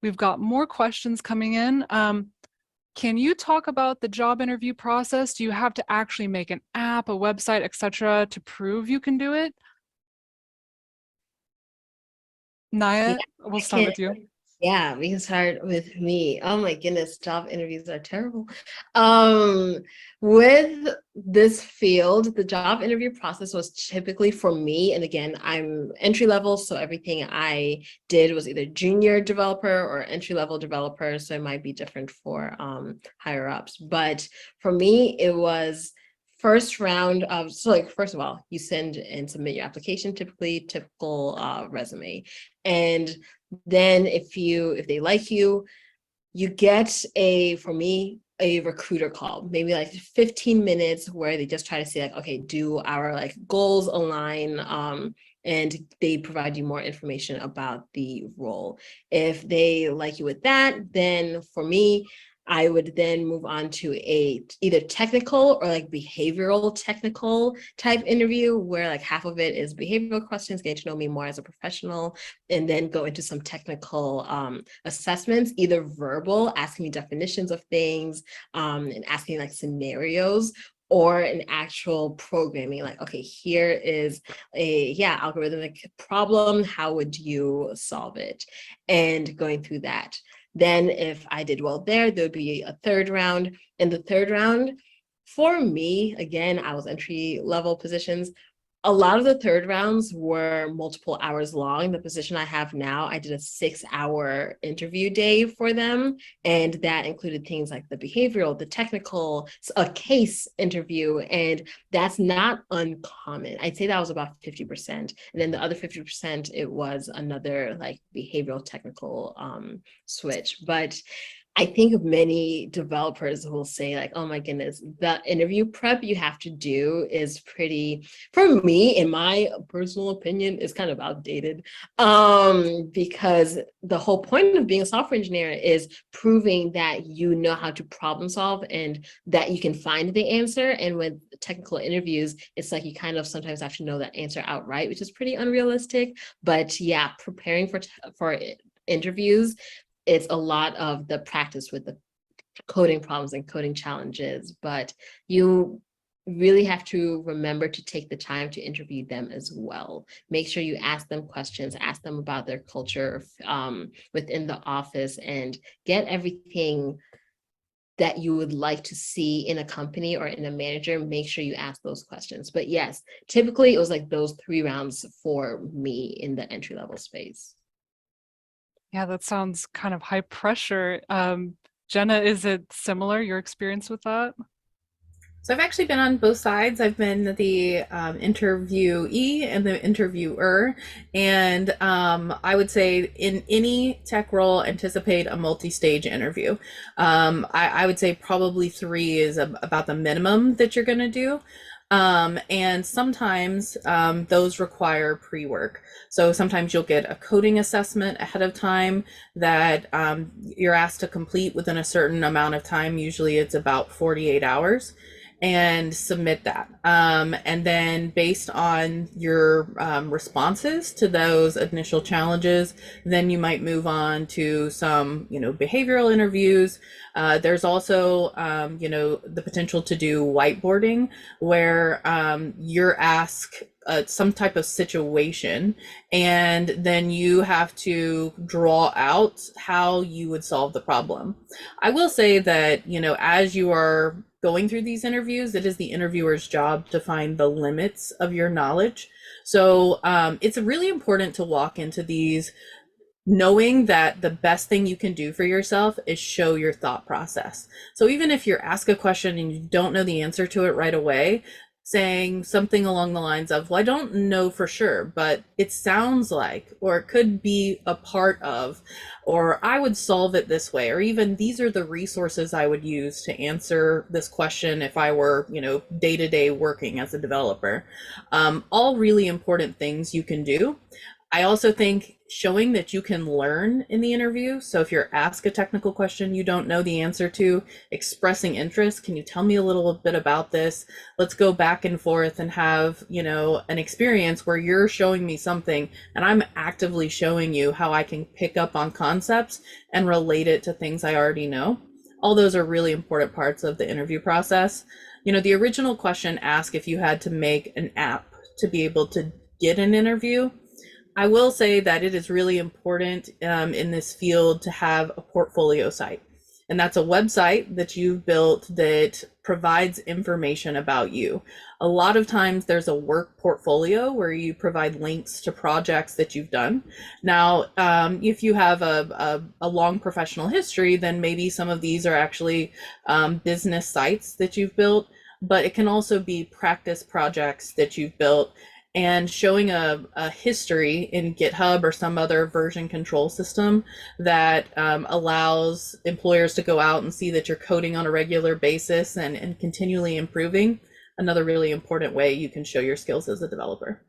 We've got more questions coming in. Can you talk about the job interview process? Do you have to actually make an app, a website, etc., to prove you can do it? Yeah, Naya, we'll I start can. with you. Yeah, we can start with me. Oh my goodness, job interviews are terrible. Um, with this field, the job interview process was typically for me, and again, I'm entry level, so everything I did was either junior developer or entry level developer, so it might be different for higher ups. But for me, it was first round of, so like first of all, you send and submit your application, typical resume. And then if they like you, you get for me, a recruiter call, maybe like 15 minutes where they just try to say like, okay, do our like goals align? And they provide you more information about the role. If they like you with that, then for me, I would then move on to a either technical or like behavioral technical type interview where like half of it is behavioral questions, getting to know me more as a professional, and then go into some technical assessments, either verbal, asking me definitions of things, and asking like scenarios, or an actual programming, like, okay, here is a algorithmic problem, how would you solve it, and going through that. Then if I did well there would be a third round. In the third round, for me, again, I was entry level positions. A lot of the third rounds were multiple hours long. The position I have now, I did a 6-hour interview day for them. And that included things like the behavioral, the technical, a case interview. And that's not uncommon. I'd say that was about 50%. And then the other 50%, it was another like behavioral technical switch. But I think of many developers will say like, oh my goodness, the interview prep you have to do is pretty, for me, in my personal opinion, is kind of outdated. Because the whole point of being a software engineer is proving that you know how to problem solve and that you can find the answer. And with technical interviews, it's like you kind of sometimes have to know that answer outright, which is pretty unrealistic. But yeah, preparing for interviews, it's a lot of the practice with the coding problems and coding challenges, but you really have to remember to take the time to interview them as well. Make sure you ask them questions, ask them about their culture within the office, and get everything that you would like to see in a company or in a manager. Make sure you ask those questions. But yes, typically it was like those 3 rounds for me in the entry level space. Yeah, that sounds kind of high pressure. Jenna, is it similar, your experience with that? So I've actually been on both sides. I've been the interviewee and the interviewer, and I would say in any tech role, anticipate a multi-stage interview. I would say probably three is about the minimum that you're going to do. And sometimes those require pre-work. So sometimes you'll get a coding assessment ahead of time that you're asked to complete within a certain amount of time. Usually it's about 48 hours, and submit that. And then based on your responses to those initial challenges, then you might move on to some, behavioral interviews. There's also, the potential to do whiteboarding where you're asked some type of situation, and then you have to draw out how you would solve the problem. I will say that, as you are going through these interviews, it is the interviewer's job to find the limits of your knowledge. So it's really important to walk into these knowing that the best thing you can do for yourself is show your thought process. So even if you're asked a question and you don't know the answer to it right away, saying something along the lines of, well, I don't know for sure, but it sounds like, or it could be a part of, or I would solve it this way, or even these are the resources I would use to answer this question if I were, day to day working as a developer. All really important things you can do. I also think showing that you can learn in the interview. So if you're asked a technical question you don't know the answer to, expressing interest, can you tell me a little bit about this? Let's go back and forth and have, you know, an experience where you're showing me something and I'm actively showing you how I can pick up on concepts and relate it to things I already know. All those are really important parts of the interview process. You know, the original question asked if you had to make an app to be able to get an interview. I will say that it is really important in this field to have a portfolio site. And that's a website that you've built that provides information about you. A lot of times there's a work portfolio where you provide links to projects that you've done. Now, if you have a long professional history, then maybe some of these are actually business sites that you've built, but it can also be practice projects that you've built, and showing a history in GitHub or some other version control system that allows employers to go out and see that you're coding on a regular basis and continually improving. Another really important way you can show your skills as a developer.